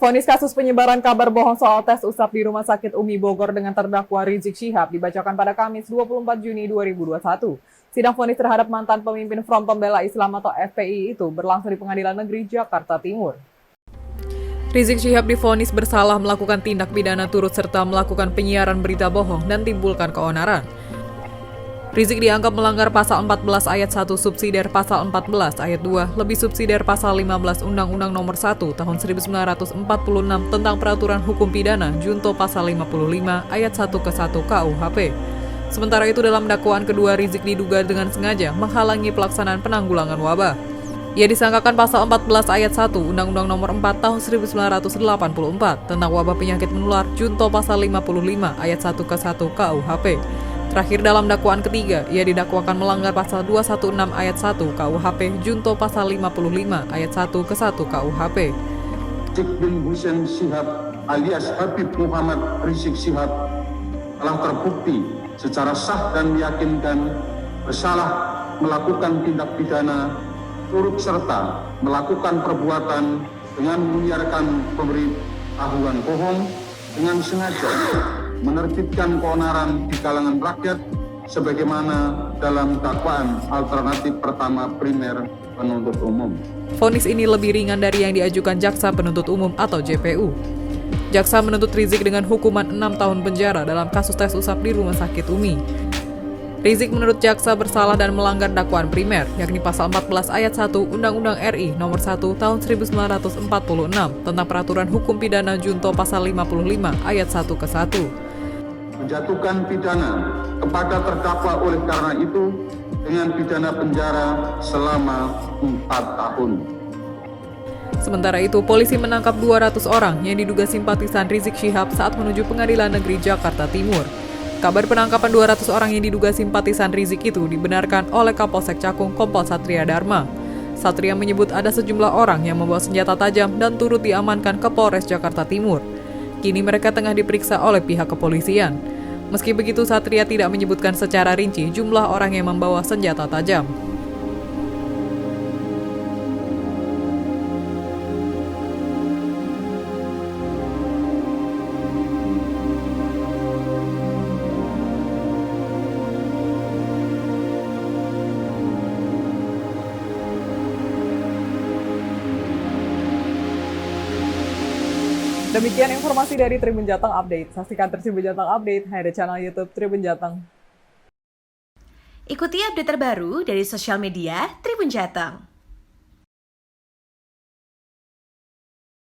Vonis kasus penyebaran kabar bohong soal tes usap di Rumah Sakit Umi Bogor dengan terdakwa Rizik Syihab dibacakan pada Kamis 24 Juni 2021. Sidang vonis terhadap mantan pemimpin Front Pembela Islam atau FPI itu berlangsung di Pengadilan Negeri Jakarta Timur. Rizik Syihab divonis bersalah melakukan tindak pidana turut serta melakukan penyiaran berita bohong dan timbulkan keonaran. Rizik dianggap melanggar pasal 14 ayat 1 subsidiar pasal 14 ayat 2 lebih subsidiar pasal 15 Undang-Undang Nomor 1 Tahun 1946 tentang Peraturan Hukum Pidana junto pasal 55 ayat 1 ke 1 KUHP. Sementara itu dalam dakwaan kedua, Rizik diduga dengan sengaja menghalangi pelaksanaan penanggulangan wabah. Ia disangkakan pasal 14 ayat 1 Undang-Undang Nomor 4 Tahun 1984 tentang wabah penyakit menular junto pasal 55 ayat 1 ke 1 KUHP. Terakhir dalam dakwaan ketiga, ia didakwakan melanggar pasal 216 ayat 1 KUHP junto pasal 55 ayat 1 ke 1 KUHP. Rizik bin Hussein Syihab alias Habib Muhammad Rizik Syihab telah terbukti secara sah dan meyakinkan bersalah melakukan tindak pidana turut serta melakukan perbuatan dengan menyiarkan pemberitahuan bohong dengan sengaja menerbitkan keonaran di kalangan rakyat sebagaimana dalam dakwaan alternatif pertama primer penuntut umum. Vonis ini lebih ringan dari yang diajukan Jaksa Penuntut Umum atau JPU. Jaksa menuntut Rizik dengan hukuman 6 tahun penjara dalam kasus tes usap di Rumah Sakit Umi. Rizik menurut jaksa bersalah dan melanggar dakwaan primer, yakni pasal 14 ayat 1 Undang-Undang RI Nomor 1 Tahun 1946 tentang Peraturan Hukum Pidana junto pasal 55 ayat 1 ke 1. Menjatuhkan pidana kepada terdakwa oleh karena itu dengan pidana penjara selama 4 tahun. Sementara itu, polisi menangkap 200 orang yang diduga simpatisan Rizik Syihab saat menuju Pengadilan Negeri Jakarta Timur. Kabar penangkapan 200 orang yang diduga simpatisan Rizik itu dibenarkan oleh Kapolsek Cakung Kompol Satria Dharma. Satria menyebut ada sejumlah orang yang membawa senjata tajam dan turut diamankan ke Polres Jakarta Timur. Kini mereka tengah diperiksa oleh pihak kepolisian. Meski begitu, Satria tidak menyebutkan secara rinci jumlah orang yang membawa senjata tajam. Demikian informasi dari Tribun Jateng Update. Saksikan terus Tribun Jateng Update hanya di channel YouTube Tribun Jateng. Ikuti update terbaru dari sosial media Tribun Jateng.